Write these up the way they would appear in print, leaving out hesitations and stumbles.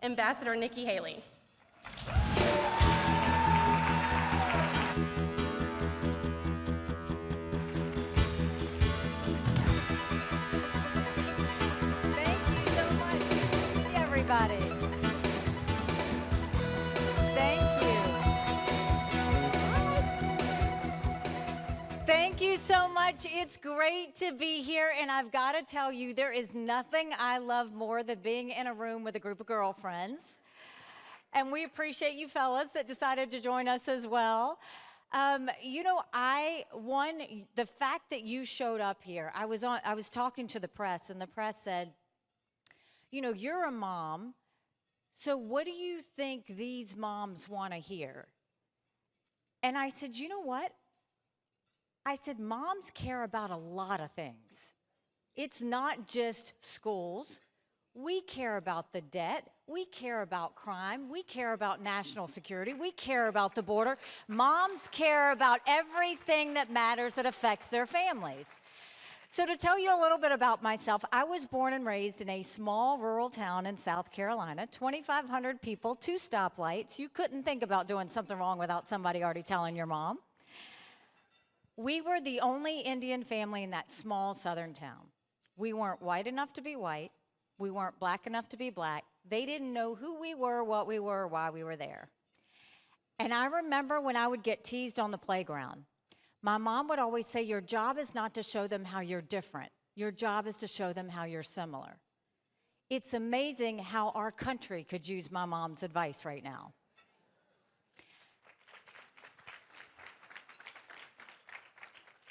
Ambassador Nikki Haley. Thank you so much, everybody. Thank you. Thank you so much. It's great to be here, and I've got to tell you, there is nothing I love more than being in a room with a group of girlfriends. And we appreciate you fellas that decided to join us as well. You know, the fact that you showed up here, I was talking to the press, and the press said, you know, you're a mom, so what do you think these moms want to hear? And I said, you know what? I said, moms care about a lot of things. It's not just schools. We care about the debt. We care about crime. We care about national security. We care about the border. Moms care about everything that matters that affects their families. So to tell you a little bit about myself, I was born and raised in a small rural town in South Carolina, 2,500 people, 2 stoplights. You couldn't think about doing something wrong without somebody already telling your mom. We were the only Indian family in that small southern town. We weren't white enough to be white. We weren't black enough to be black. They didn't know who we were, what we were, or why we were there. And I remember when I would get teased on the playground, my mom would always say, your job is not to show them how you're different. Your job is to show them how you're similar. It's amazing how our country could use my mom's advice right now.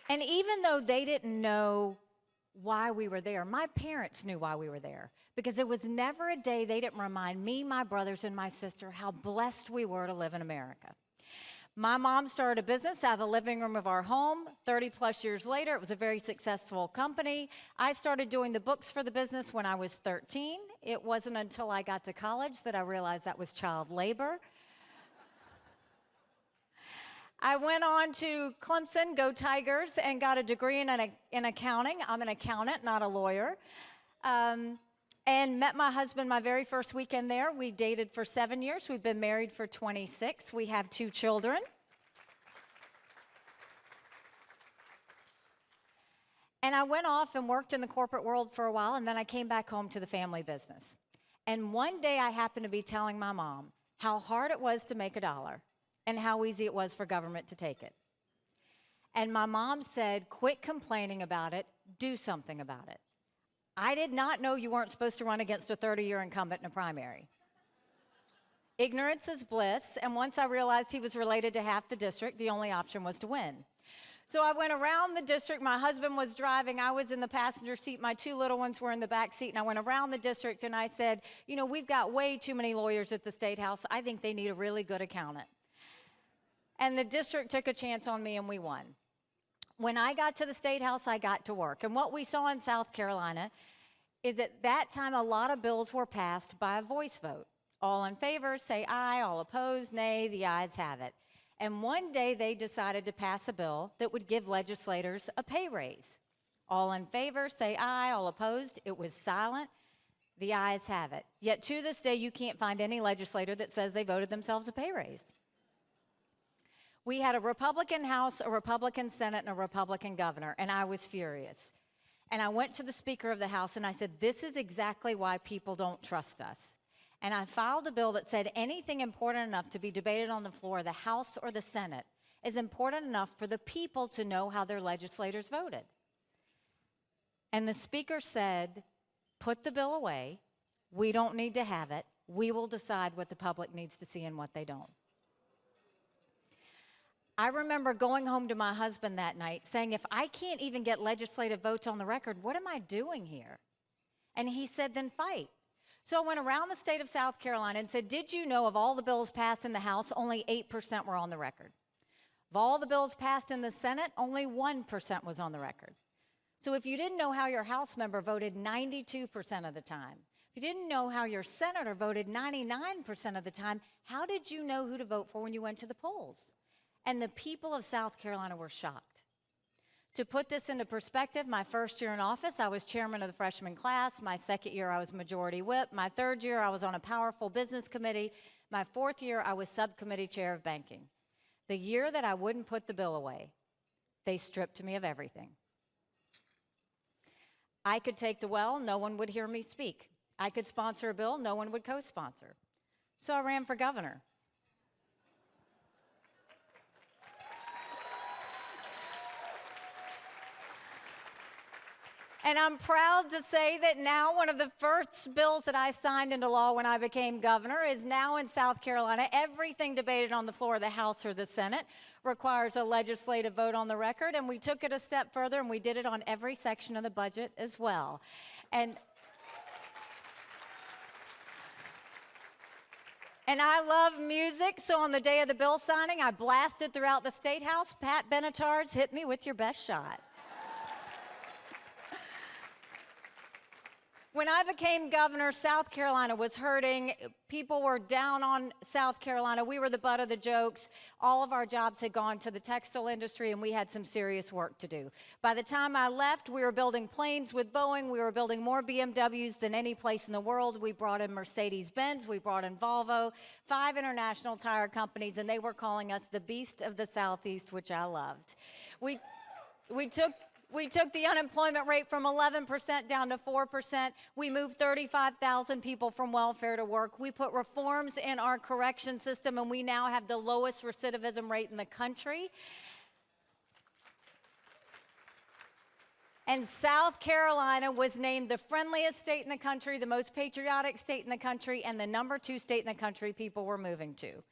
And even though they didn't know why we were there, my parents knew why we were there, because there was never a day they didn't remind me, my brothers, and my sister how blessed we were to live in America. My mom started a business out of the living room of our home. 30 plus years later, it was a very successful company. I started doing the books for the business when I was 13. It wasn't until I got to college that I realized that was child labor. I went on to Clemson, go Tigers, and got a degree in accounting. I'm an accountant, not a lawyer. And met my husband my very first weekend there. We dated for 7 years. We've been married for 26. We have 2 children. And I went off and worked in the corporate world for a while, and then I came back home to the family business. And one day I happened to be telling my mom how hard it was to make $1 and how easy it was for government to take it. And my mom said, quit complaining about it, do something about it. I did not know you weren't supposed to run against a 30-year incumbent in a primary. Ignorance is bliss, and once I realized he was related to half the district, the only option was to win. So I went around the district. My husband was driving. I was in the passenger seat. My 2 little ones were in the back seat, and I went around the district, and I said, you know, we've got way too many lawyers at the State House. I think they need a really good accountant. And the district took a chance on me, and we won. When I got to the State House, I got to work. And what we saw in South Carolina is at that time a lot of bills were passed by a voice vote. All in favor, say aye. All opposed, nay. The ayes have it. And one day they decided to pass a bill that would give legislators a pay raise. All in favor, say aye. All opposed, it was silent. The ayes have it. Yet to this day, you can't find any legislator that says they voted themselves a pay raise. We had a Republican House, a Republican Senate, and a Republican governor, and I was furious. And I went to the Speaker of the House and I said, this is exactly why people don't trust us. And I filed a bill that said anything important enough to be debated on the floor of the House or the Senate is important enough for the people to know how their legislators voted. And the Speaker said, put the bill away. We don't need to have it. We will decide what the public needs to see and what they don't. I remember going home to my husband that night saying, if I can't even get legislative votes on the record, what am I doing here? And he said, then fight. So I went around the state of South Carolina and said, did you know of all the bills passed in the House, only 8% were on the record? Of all the bills passed in the Senate, only 1% was on the record. So if you didn't know how your House member voted 92% of the time, if you didn't know how your senator voted 99% of the time, how did you know who to vote for when you went to the polls? And the people of South Carolina were shocked. To put this into perspective, my first year in office, I was chairman of the freshman class. My second year, I was majority whip. My third year, I was on a powerful business committee. My fourth year, I was subcommittee chair of banking. The year that I wouldn't put the bill away, they stripped me of everything. I could take the well, no one would hear me speak. I could sponsor a bill, no one would co-sponsor. So I ran for governor. And I'm proud to say that now one of the first bills that I signed into law when I became governor is now in South Carolina. Everything debated on the floor of the House or the Senate requires a legislative vote on the record, and we took it a step further, and we did it on every section of the budget as well. And I love music, so on the day of the bill signing, I blasted throughout the State House, Pat Benatar's Hit Me With Your Best Shot. When I became governor, South Carolina was hurting. People were down on South Carolina. We were the butt of the jokes. All of our jobs had gone to the textile industry, and we had some serious work to do. By the time I left, we were building planes with Boeing. We were building more BMWs than any place in the world. We brought in Mercedes-Benz. We brought in Volvo, 5 international tire companies, and they were calling us the beast of the Southeast, which I loved. We took the unemployment rate from 11% down to 4%. We moved 35,000 people from welfare to work. We put reforms in our correction system, and we now have the lowest recidivism rate in the country. And South Carolina was named the friendliest state in the country, the most patriotic state in the country, and the #2 state in the country people were moving to.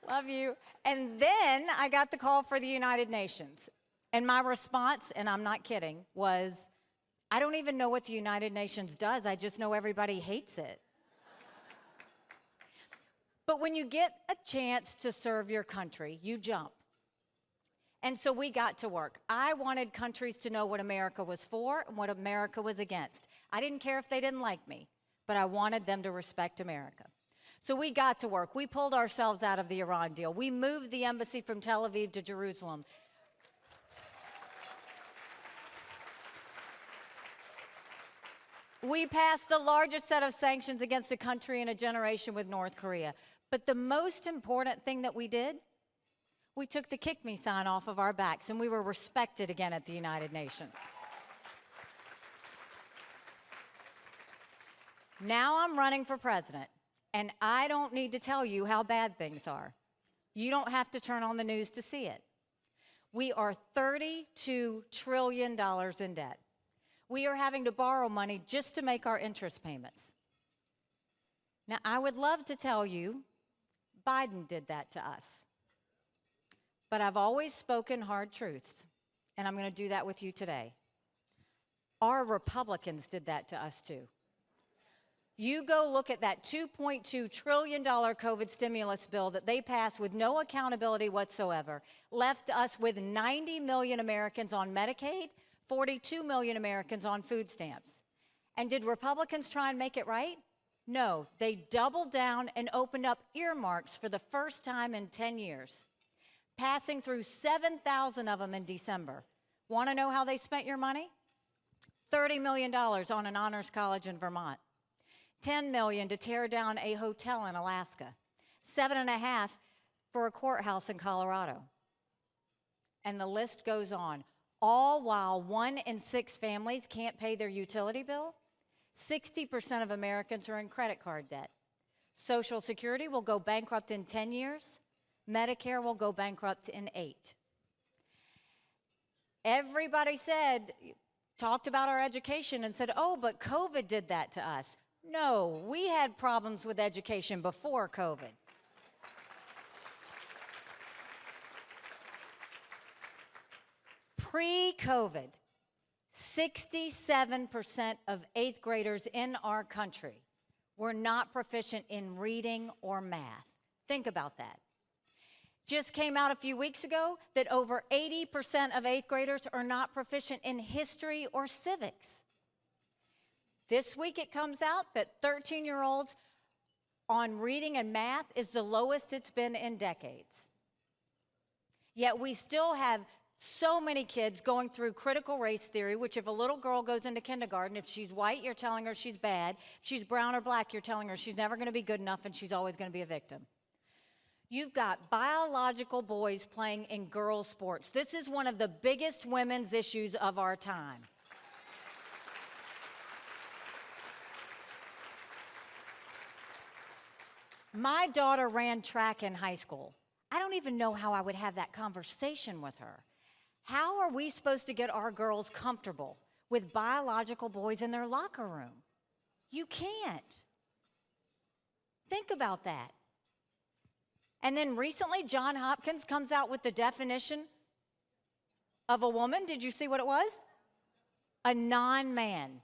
Love you. And then I got the call for the United Nations. And my response, and I'm not kidding, was, I don't even know what the United Nations does. I just know everybody hates it. But when you get a chance to serve your country, you jump. And so we got to work. I wanted countries to know what America was for and what America was against. I didn't care if they didn't like me, but I wanted them to respect America. So we got to work. We pulled ourselves out of the Iran deal. We moved the embassy from Tel Aviv to Jerusalem. We passed the largest set of sanctions against a country in a generation with North Korea. But the most important thing that we did, we took the kick me sign off of our backs, and we were respected again at the United Nations. Now I'm running for president. And I don't need to tell you how bad things are. You don't have to turn on the news to see it. We are $32 trillion in debt. We are having to borrow money just to make our interest payments. Now, I would love to tell you Biden did that to us. But I've always spoken hard truths, and I'm going to do that with you today. Our Republicans did that to us too. You go look at that $2.2 trillion COVID stimulus bill that they passed with no accountability whatsoever, left us with 90 million Americans on Medicaid, 42 million Americans on food stamps. And did Republicans try and make it right? No, they doubled down and opened up earmarks for the first time in 10 years, passing through 7,000 of them in December. Want to know how they spent your money? $30 million on an honors college in Vermont. $10 million to tear down a hotel in Alaska, $7.5 million for a courthouse in Colorado. And the list goes on. All while 1 in 6 families can't pay their utility bill, 60% of Americans are in credit card debt. Social Security will go bankrupt in 10 years. Medicare will go bankrupt in 8. Everybody talked about our education and said, oh, but COVID did that to us. No, we had problems with education before COVID. Pre-COVID, 67% of 8th graders in our country were not proficient in reading or math. Think about that. Just came out a few weeks ago that over 80% of 8th graders are not proficient in history or civics. This week it comes out that 13-year-olds on reading and math is the lowest it's been in decades. Yet we still have so many kids going through critical race theory, which if a little girl goes into kindergarten, if she's white, you're telling her she's bad. If she's brown or black, you're telling her she's never going to be good enough and she's always going to be a victim. You've got biological boys playing in girls' sports. This is one of the biggest women's issues of our time. My daughter ran track in high school. I don't even know how I would have that conversation with her. How are we supposed to get our girls comfortable with biological boys in their locker room? You can't. Think about that. And then recently, Johns Hopkins comes out with the definition of a woman. Did you see what it was? A non-man.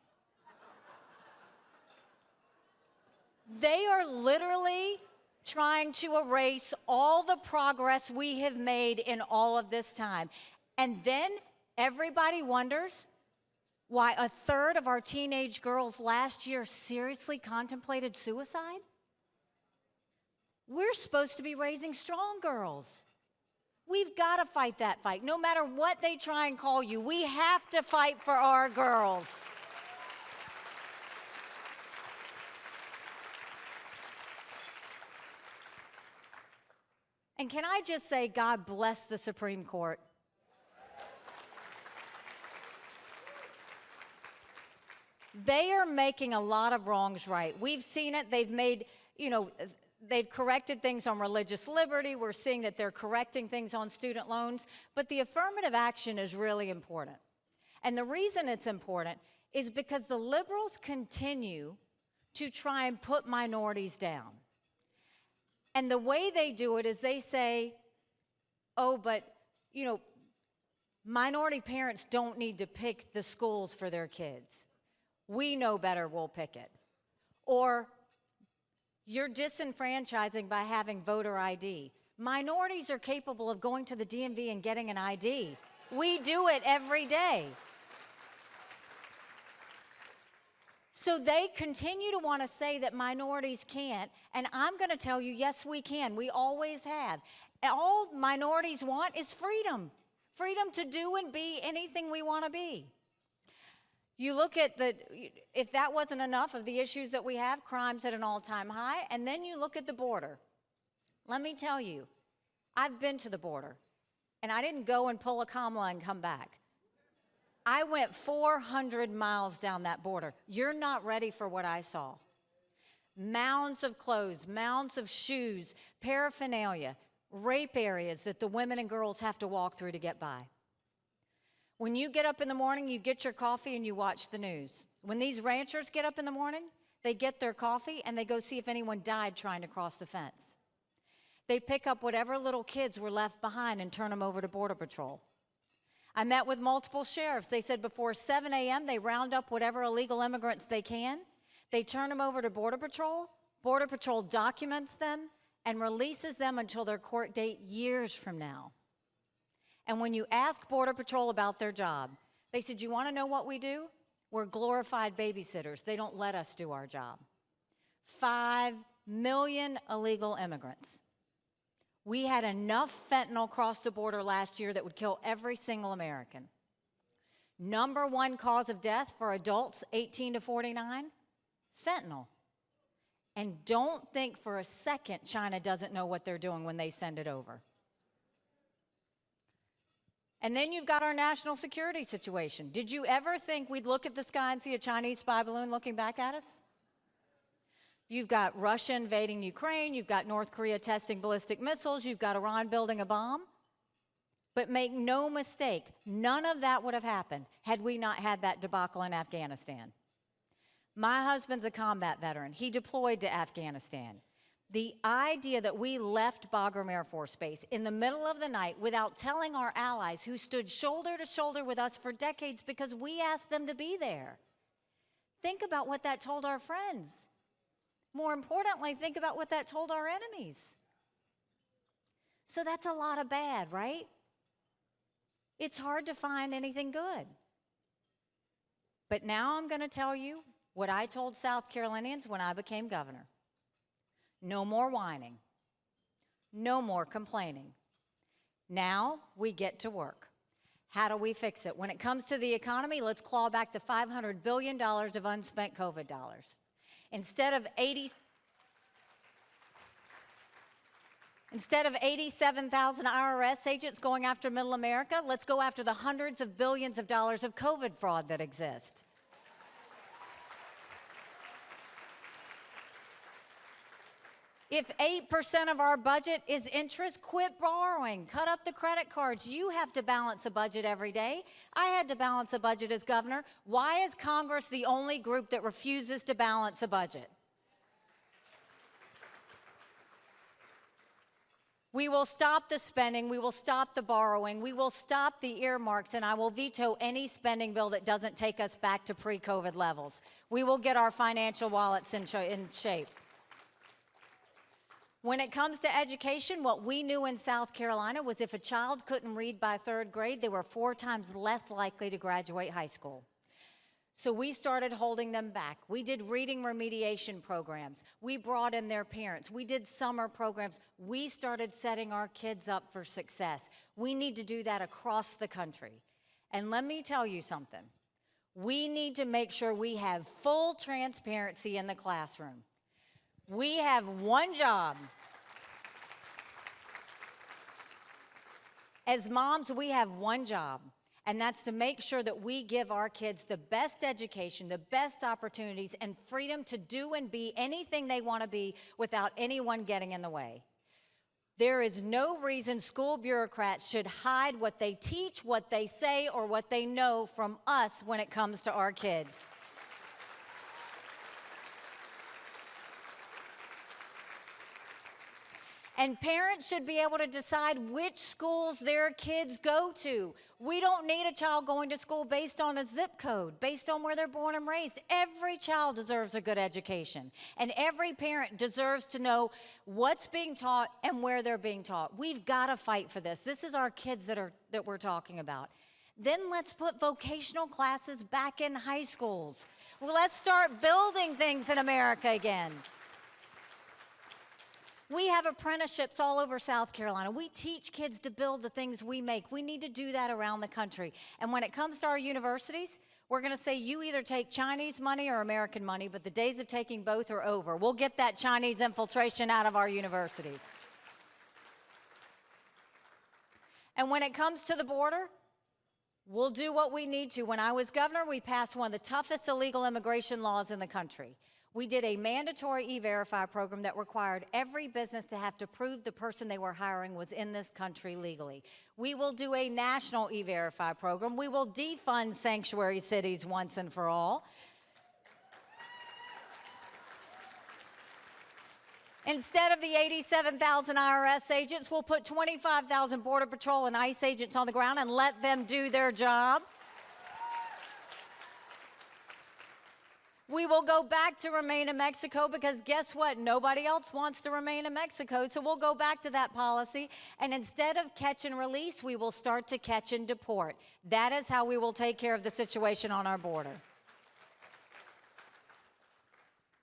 They are literally trying to erase all the progress we have made in all of this time. And then everybody wonders why a third of our teenage girls last year seriously contemplated suicide. We're supposed to be raising strong girls. We've got to fight that fight. No matter what they try and call you, we have to fight for our girls. And can I just say, God bless the Supreme Court. They are making a lot of wrongs right. We've seen it. They've made, they've corrected things on religious liberty. We're seeing that they're correcting things on student loans. But the affirmative action is really important. And the reason it's important is because the liberals continue to try and put minorities down. And the way they do it is they say, oh, but, minority parents don't need to pick the schools for their kids. We know better, we'll pick it. Or you're disenfranchising by having voter ID. Minorities are capable of going to the DMV and getting an ID. We do it every day. So they continue to want to say that minorities can't, and I'm going to tell you, yes, we can. We always have. All minorities want is freedom. Freedom to do and be anything we want to be. You look at if that wasn't enough of the issues that we have, crime's at an all-time high, and then you look at the border. Let me tell you, I've been to the border, and I didn't go and pull a Kamala and come back. I went 400 miles down that border. You're not ready for what I saw. Mounds of clothes, mounds of shoes, paraphernalia, rape areas that the women and girls have to walk through to get by. When you get up in the morning, you get your coffee and you watch the news. When these ranchers get up in the morning, they get their coffee and they go see if anyone died trying to cross the fence. They pick up whatever little kids were left behind and turn them over to Border Patrol. I met with multiple sheriffs. They said before 7 a.m., they round up whatever illegal immigrants they can. They turn them over to Border Patrol. Border Patrol documents them and releases them until their court date years from now. And when you ask Border Patrol about their job, they said, you want to know what we do? We're glorified babysitters. They don't let us do our job. 5 million illegal immigrants. We had enough fentanyl cross the border last year that would kill every single American. Number one cause of death for adults 18 to 49, fentanyl. And don't think for a second China doesn't know what they're doing when they send it over. And then you've got our national security situation. Did you ever think we'd look at the sky and see a Chinese spy balloon looking back at us? You've got Russia invading Ukraine, you've got North Korea testing ballistic missiles, you've got Iran building a bomb. But make no mistake, none of that would have happened had we not had that debacle in Afghanistan. My husband's a combat veteran. He deployed to Afghanistan. The idea that we left Bagram Air Force Base in the middle of the night without telling our allies who stood shoulder to shoulder with us for decades because we asked them to be there. Think about what that told our friends. More importantly, think about what that told our enemies. So that's a lot of bad, right? It's hard to find anything good. But now I'm going to tell you what I told South Carolinians when I became governor. No more whining. No more complaining. Now we get to work. How do we fix it? When it comes to the economy, let's claw back the $500 billion of unspent COVID dollars. Instead of 87,000 IRS agents going after middle America, let's go after the hundreds of billions of dollars of COVID fraud that exist. If 8% of our budget is interest, quit borrowing. Cut up the credit cards. You have to balance a budget every day. I had to balance a budget as governor. Why is Congress the only group that refuses to balance a budget? We will stop the spending, we will stop the borrowing, we will stop the earmarks, and I will veto any spending bill that doesn't take us back to pre-COVID levels. We will get our financial wallets in shape. When it comes to education, what we knew in South Carolina was if a child couldn't read by 3rd grade, they were 4 times less likely to graduate high school. So we started holding them back. We did reading remediation programs. We brought in their parents. We did summer programs. We started setting our kids up for success. We need to do that across the country. And let me tell you something. We need to make sure we have full transparency in the classroom. We have one job. As moms, we have one job. And that's to make sure that we give our kids the best education, the best opportunities, and freedom to do and be anything they want to be without anyone getting in the way. There is no reason school bureaucrats should hide what they teach, what they say, or what they know from us when it comes to our kids. And parents should be able to decide which schools their kids go to. We don't need a child going to school based on a zip code, based on where they're born and raised. Every child deserves a good education. And every parent deserves to know what's being taught and where they're being taught. We've got to fight for this. This is our kids that we're talking about. Then let's put vocational classes back in high schools. Well, let's start building things in America again. We have apprenticeships all over South Carolina. We teach kids to build the things we make. We need to do that around the country. And when it comes to our universities, we're going to say you either take Chinese money or American money, but the days of taking both are over. We'll get that Chinese infiltration out of our universities. And when it comes to the border, we'll do what we need to. When I was governor, we passed one of the toughest illegal immigration laws in the country. We did a mandatory E-Verify program that required every business to have to prove the person they were hiring was in this country legally. We will do a national E-Verify program. We will defund sanctuary cities once and for all. Instead of the 87,000 IRS agents, we'll put 25,000 Border Patrol and ICE agents on the ground and let them do their job. We will go back to remain in Mexico because guess what? Nobody else wants to remain in Mexico, so we'll go back to that policy. And instead of catch and release, we will start to catch and deport. That is how we will take care of the situation on our border.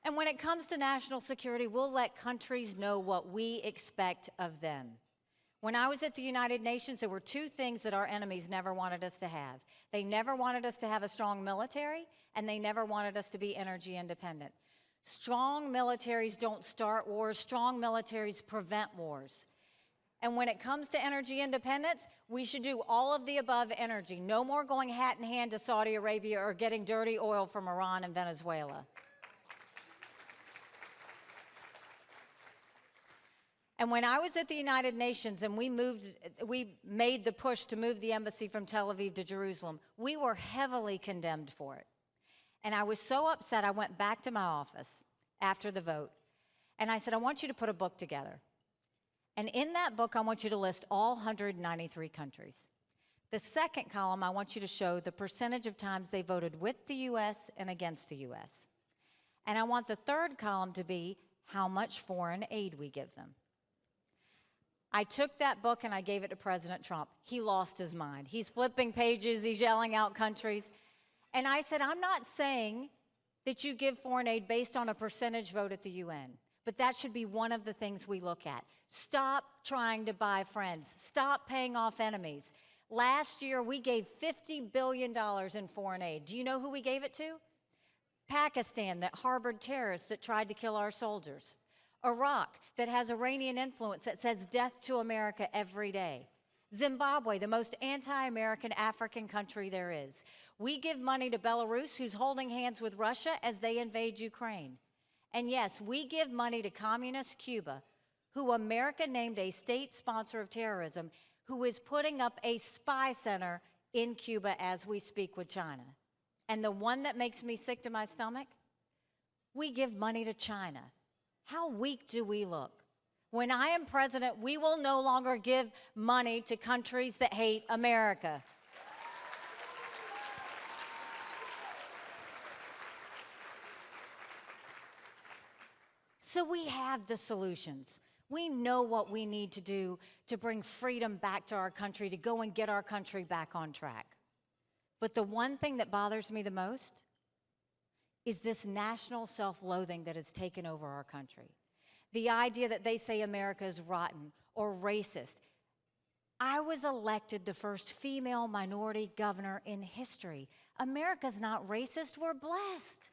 And when it comes to national security, we'll let countries know what we expect of them. When I was at the United Nations, there were 2 things that our enemies never wanted us to have. They never wanted us to have a strong military, and they never wanted us to be energy independent. Strong militaries don't start wars. Strong militaries prevent wars. And when it comes to energy independence, we should do all of the above energy. No more going hat in hand to Saudi Arabia or getting dirty oil from Iran and Venezuela. And when I was at the United Nations and we made the push to move the embassy from Tel Aviv to Jerusalem, we were heavily condemned for it. And I was so upset, I went back to my office after the vote, and I said, I want you to put a book together. And in that book, I want you to list all 193 countries. The second column, I want you to show the percentage of times they voted with the U.S. and against the U.S. And I want the third column to be how much foreign aid we give them. I took that book and I gave it to President Trump. He lost his mind. He's flipping pages, he's yelling out countries. And I said, I'm not saying that you give foreign aid based on a percentage vote at the UN. But that should be one of the things we look at. Stop trying to buy friends. Stop paying off enemies. Last year, we gave $50 billion in foreign aid. Do you know who we gave it to? Pakistan, that harbored terrorists that tried to kill our soldiers. Iraq, that has Iranian influence that says death to America every day. Zimbabwe, the most anti-American African country there is. We give money to Belarus, who's holding hands with Russia as they invade Ukraine. And yes, we give money to communist Cuba, who America named a state sponsor of terrorism, who is putting up a spy center in Cuba as we speak with China. And the one that makes me sick to my stomach, we give money to China. How weak do we look? When I am president, we will no longer give money to countries that hate America. So we have the solutions. We know what we need to do to bring freedom back to our country, to go and get our country back on track. But the one thing that bothers me the most is this national self-loathing that has taken over our country. The idea that they say America is rotten or racist. I was elected the first female minority governor in history. America's not racist, we're blessed.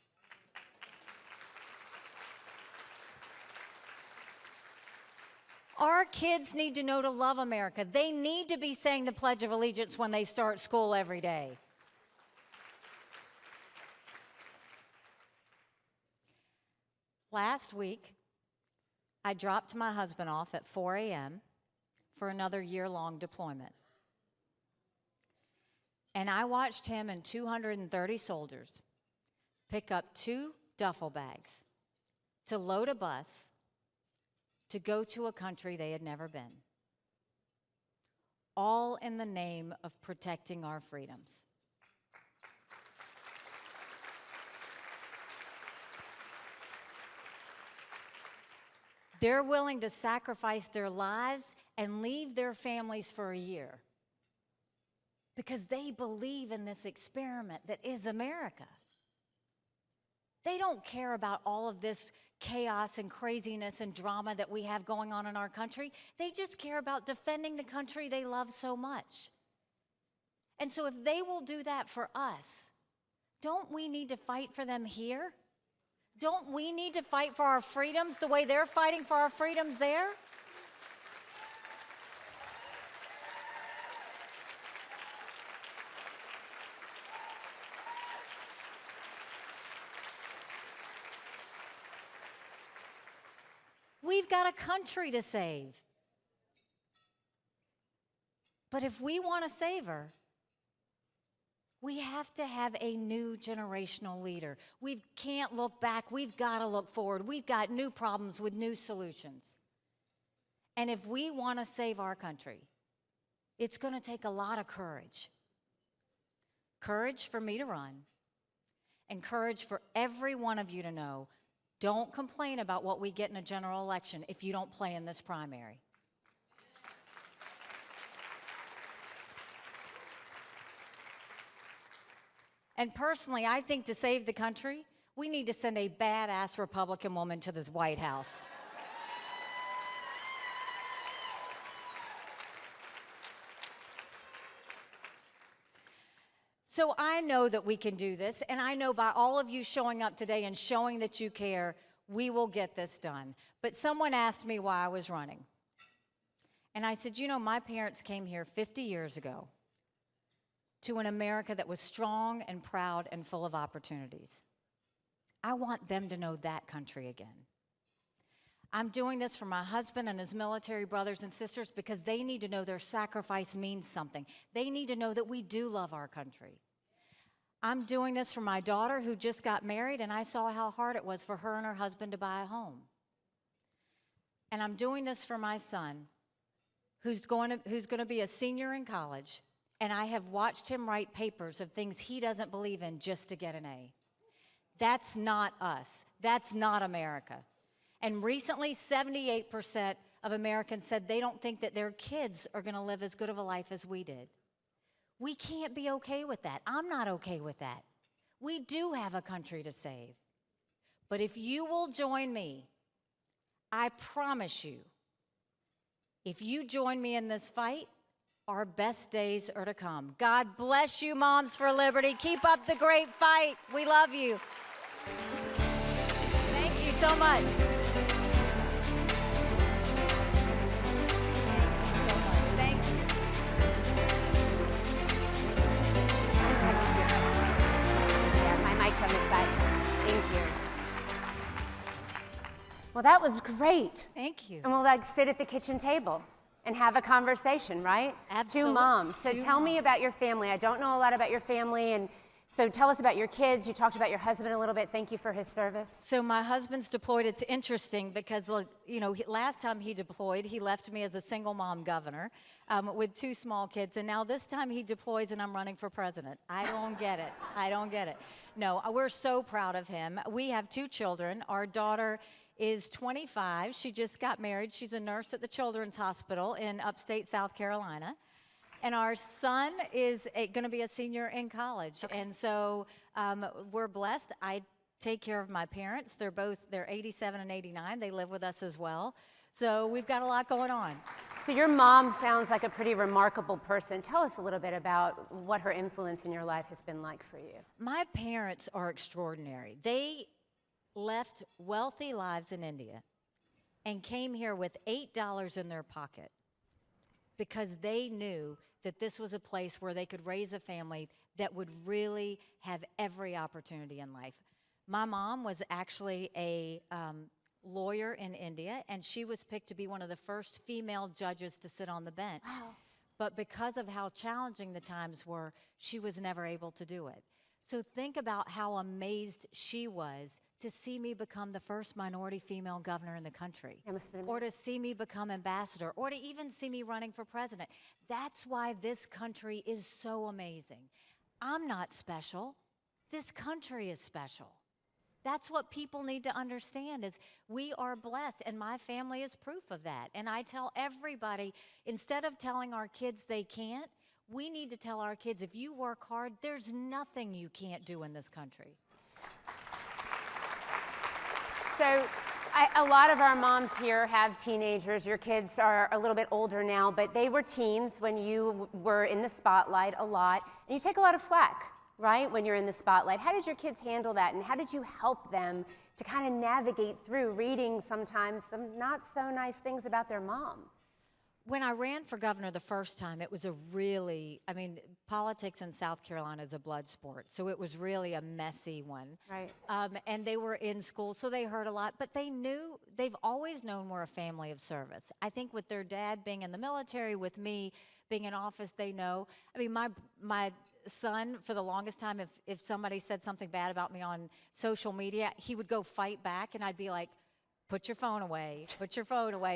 Our kids need to know to love America. They need to be saying the Pledge of Allegiance when they start school every day. Last week, I dropped my husband off at 4 a.m. for another year-long deployment. And I watched him and 230 soldiers pick up 2 duffel bags to load a bus to go to a country they had never been, all in the name of protecting our freedoms. They're willing to sacrifice their lives and leave their families for a year because they believe in this experiment that is America. They don't care about all of this chaos and craziness and drama that we have going on in our country. They just care about defending the country they love so much. And so if they will do that for us, don't we need to fight for them here? Don't we need to fight for our freedoms the way they're fighting for our freedoms there? We've got a country to save. But if we want to save her, we have to have a new generational leader. We can't look back. We've got to look forward. We've got new problems with new solutions. And if we want to save our country, it's going to take a lot of courage. Courage for me to run, and courage for every one of you to know, don't complain about what we get in a general election if you don't play in this primary. And personally, I think to save the country, we need to send a badass Republican woman to this White House. So I know that we can do this, and I know by all of you showing up today and showing that you care, we will get this done. But someone asked me why I was running. And I said, you know, my parents came here 50 years ago to an America that was strong and proud and full of opportunities. I want them to know that country again. I'm doing this for my husband and his military brothers and sisters because they need to know their sacrifice means something. They need to know that we do love our country. I'm doing this for my daughter who just got married, and I saw how hard it was for her and her husband to buy a home. And I'm doing this for my son who's going to be a senior in college, and I have watched him write papers of things he doesn't believe in just to get an A. That's not us. That's not America. And recently, 78% of Americans said they don't think that their kids are going to live as good of a life as we did. We can't be okay with that. I'm not okay with that. We do have a country to save. But if you will join me I promise you, if you join me in this fight, our best days are to come. God bless you, Moms for Liberty. Keep up the great fight. We love you. Thank you so much. Thank you. Yeah, my mic's on this side. Thank you. Well, that was great. Thank you. And we'll sit at the kitchen table and have a conversation, right? Absolutely. Two moms. So tell me moms. about your family. I don't know a lot about your family, and so tell us about your kids. You talked about your husband a little bit. Thank you for his service. So my husband's deployed. It's interesting because, last time he deployed, he left me as a single mom governor with 2 small kids. And now this time he deploys and I'm running for president. I don't get it. I don't get it. No, we're so proud of him. We have 2 children. Our daughter is 25. She just got married. She's a nurse at the Children's Hospital in upstate South Carolina. And our son is going to be a senior in college. Okay. And so we're blessed. I take care of my parents. They're 87 and 89. They live with us as well. So we've got a lot going on. So your mom sounds like a pretty remarkable person. Tell us a little bit about what her influence in your life has been like for you. My parents are extraordinary. They left wealthy lives in India and came here with $8 in their pocket because they knew that this was a place where they could raise a family that would really have every opportunity in life. My mom was actually a lawyer in India, and she was picked to be one of the first female judges to sit on the bench. Wow. But because of how challenging the times were, she was never able to do it. So think about how amazed she was to see me become the first minority female governor in the country, or to see me become ambassador, or to even see me running for president. That's why this country is so amazing. I'm not special. This country is special. That's what people need to understand is we are blessed, and my family is proof of that. And I tell everybody, instead of telling our kids they can't, we need to tell our kids, if you work hard, there's nothing you can't do in this country. So a lot of our moms here have teenagers. Your kids are a little bit older now, but they were teens when you were in the spotlight a lot. And you take a lot of flack, right, when you're in the spotlight. How did your kids handle that, and how did you help them to kind of navigate through reading sometimes some not so nice things about their mom? When I ran for governor the first time, it was politics in South Carolina is a blood sport, so it was really a messy one. Right. And they were in school, so they heard a lot, but they've always known we're a family of service. I think with their dad being in the military, with me being in office, they know. I mean, my son, for the longest time, if somebody said something bad about me on social media, he would go fight back, and I'd be like, put your phone away,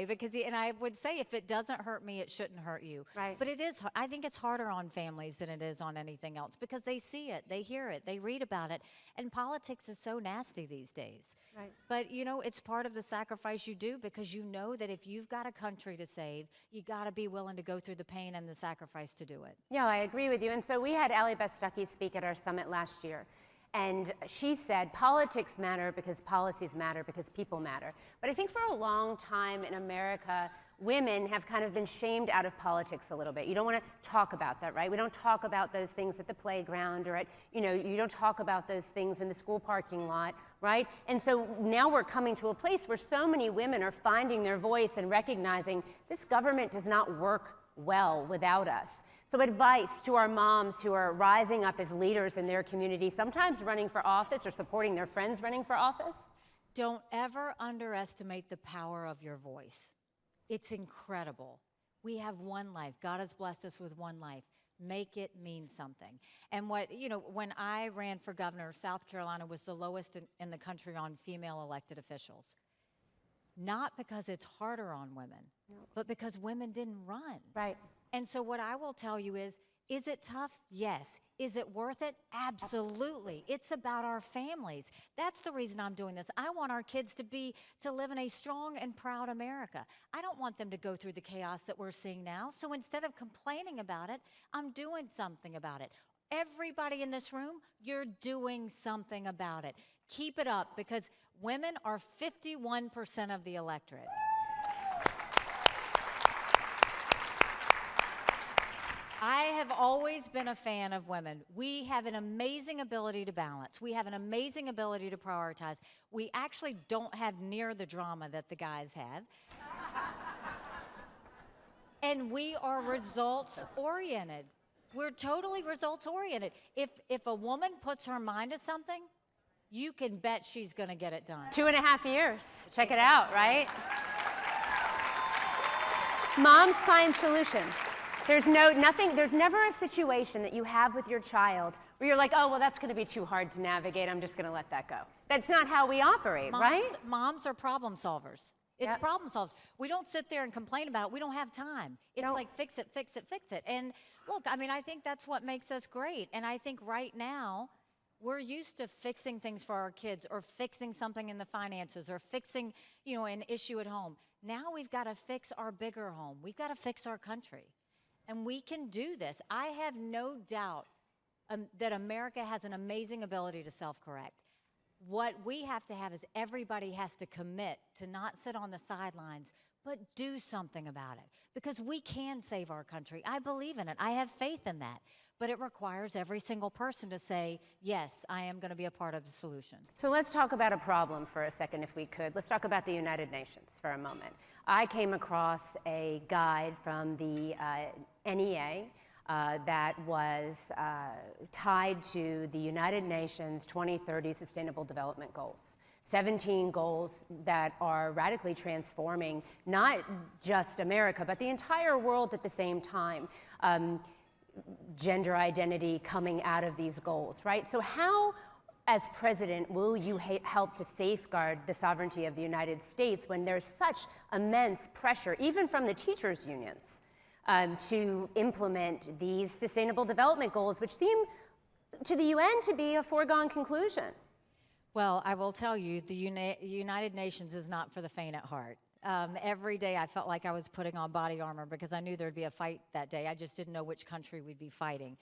because and I would say, if it doesn't hurt me, it shouldn't hurt you. Right. But I think it's harder on families than it is on anything else, because they see it, they hear it, they read about it, and politics is so nasty these days. Right. But it's part of the sacrifice you do, because you know that if you've got a country to save, you got to be willing to go through the pain and the sacrifice to do it. Yeah, I agree with you. And so we had Ally Beth Stuckey speak at our summit last year. And she said, politics matter because policies matter because people matter. But I think for a long time in America, women have kind of been shamed out of politics a little bit. You don't want to talk about that, right? We don't talk about those things at the playground or you don't talk about those things in the school parking lot, right? And so now we're coming to a place where so many women are finding their voice and recognizing this government does not work well without us. So advice to our moms who are rising up as leaders in their community, sometimes running for office or supporting their friends running for office. Don't ever underestimate the power of your voice. It's incredible. We have one life. God has blessed us with one life. Make it mean something. And when I ran for governor, South Carolina was the lowest in the country on female elected officials. Not because it's harder on women, but because women didn't run. Right. And so what I will tell you is it tough? Yes. Is it worth it? Absolutely. It's about our families. That's the reason I'm doing this. I want our kids to live in a strong and proud America. I don't want them to go through the chaos that we're seeing now. So instead of complaining about it, I'm doing something about it. Everybody in this room, you're doing something about it. Keep it up, because women are 51% of the electorate. I have always been a fan of women. We have an amazing ability to balance. We have an amazing ability to prioritize. We actually don't have near the drama that the guys have. And we are results-oriented. We're totally results-oriented. If a woman puts her mind to something, you can bet she's going to get it done. 2.5 years. Check it out, right? Moms find solutions. There's never a situation that you have with your child where you're like, oh, well, that's going to be too hard to navigate. I'm just going to let that go. That's not how we operate, right? Moms are problem solvers. It's problem solvers. We don't sit there and complain about it. We don't have time. It's like fix it, fix it, fix it. And look, I mean, I think that's what makes us great. And I think right now, we're used to fixing things for our kids, or fixing something in the finances, or fixing, an issue at home. Now we've got to fix our bigger home. We've got to fix our country. And we can do this. I have no doubt that America has an amazing ability to self-correct. What we have to have is everybody has to commit to not sit on the sidelines, but do something about it. Because we can save our country. I believe in it. I have faith in that. But it requires every single person to say, yes, I am going to be a part of the solution. So let's talk about a problem for a second, if we could. Let's talk about the United Nations for a moment. I came across a guide from the NEA that was tied to the United Nations 2030 Sustainable Development Goals. 17 goals that are radically transforming not just America, but the entire world at the same time. Gender identity coming out of these goals, right? So how, as president, will you help to safeguard the sovereignty of the United States when there's such immense pressure, even from the teachers' unions, to implement these sustainable development goals, which seem to the UN to be a foregone conclusion? Well, I will tell you, the United Nations is not for the faint at heart. Every day I felt like I was putting on body armor because I knew there'd be a fight that day. I just didn't know which country we'd be fighting.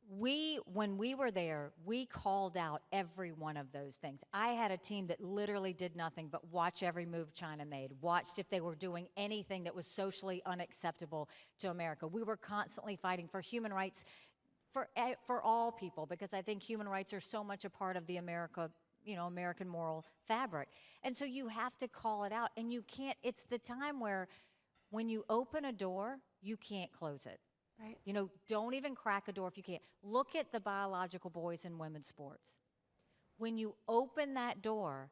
When we were there, we called out every one of those things. I had a team that literally did nothing but watch every move China made, watched if they were doing anything that was socially unacceptable to America. We were constantly fighting for human rights for all people, because I think human rights are so much a part of the American moral fabric. And so you have to call it out, and you can't, it's the time where when you open a door, you can't close it. Right. Don't even crack a door if you can't. Look at the biological boys in women's sports. When you open that door,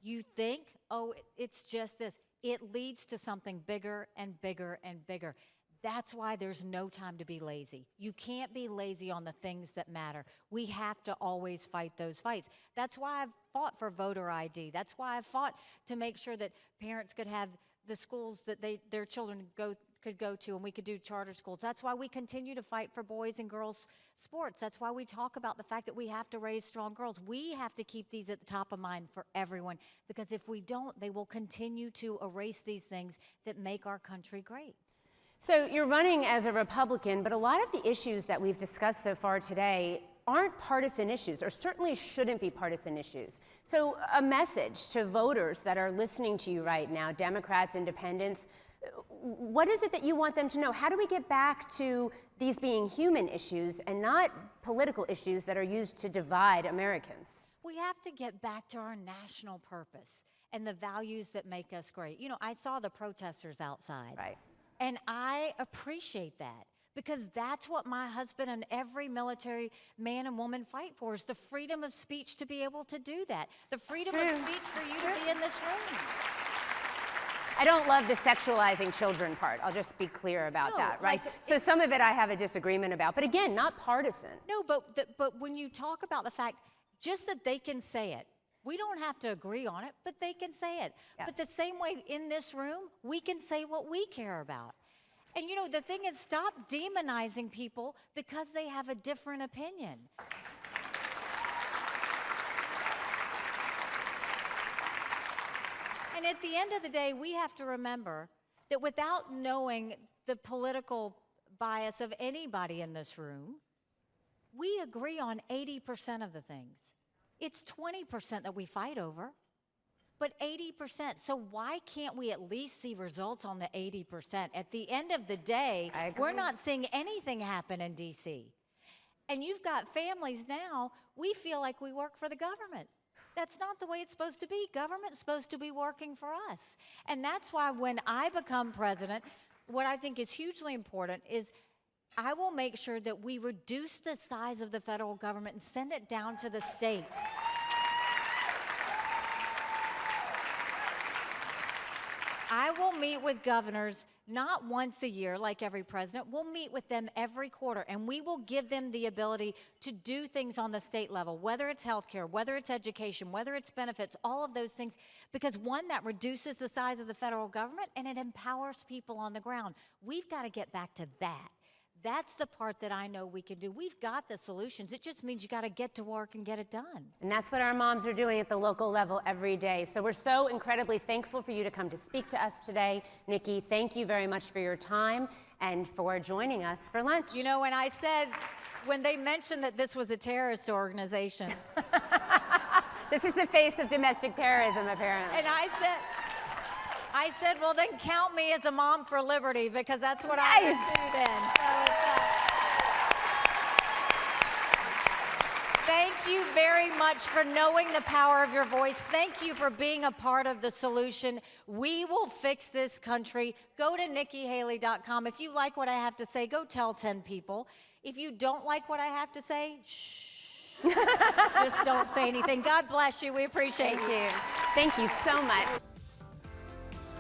you think, oh, it's just this. It leads to something bigger and bigger and bigger. That's why there's no time to be lazy. You can't be lazy on the things that matter. We have to always fight those fights. That's why I've fought for voter ID. That's why I've fought to make sure that parents could have the schools that their children could go to, and we could do charter schools. That's why we continue to fight for boys and girls sports. That's why we talk about the fact that we have to raise strong girls. We have to keep these at the top of mind for everyone, because if we don't, they will continue to erase these things that make our country great. So you're running as a Republican, but a lot of the issues that we've discussed so far today aren't partisan issues, or certainly shouldn't be partisan issues. So a message to voters that are listening to you right now, Democrats, independents, what is it that you want them to know? How do we get back to these being human issues and not political issues that are used to divide Americans? We have to get back to our national purpose and the values that make us great. I saw the protesters outside. Right. And I appreciate that, because that's what my husband and every military man and woman fight for, is the freedom of speech to be able to do that. The freedom of speech for you to be in this room. I don't love the sexualizing children part. I'll just be clear about that, right? So some of it I have a disagreement about, but again, not partisan. No, but when you talk about the fact, just that they can say it, we don't have to agree on it, but they can say it. Yeah. But the same way in this room, we can say what we care about. And the thing is, stop demonizing people because they have a different opinion. And at the end of the day, we have to remember that without knowing the political bias of anybody in this room, we agree on 80% of the things. It's 20% that we fight over, but 80%. So why can't we at least see results on the 80%? At the end of the day, we're not seeing anything happen in D.C. And you've got families now, we feel like we work for the government. That's not the way it's supposed to be. Government's supposed to be working for us. And that's why when I become president, what I think is hugely important is I will make sure that we reduce the size of the federal government and send it down to the states. I will meet with governors not once a year like every president. We'll meet with them every quarter, and we will give them the ability to do things on the state level, whether it's healthcare, whether it's education, whether it's benefits, all of those things, because one, that reduces the size of the federal government, and it empowers people on the ground. We've got to get back to that. That's the part that I know we can do. We've got the solutions. It just means you got to get to work and get it done. And that's what our moms are doing at the local level every day. So we're so incredibly thankful for you to come to speak to us today. Nikki, thank you very much for your time and for joining us for lunch. You know, when they mentioned that this was a terrorist organization. This is the face of domestic terrorism, apparently. And I said, well, then count me as a mom for liberty, because that's what I would do then. So thank you very much for knowing the power of your voice. Thank you for being a part of the solution. We will fix this country. Go to NikkiHaley.com. If you like what I have to say, go tell 10 people. If you don't like what I have to say, shh. Just don't say anything. God bless you. We appreciate you. Thank you so much.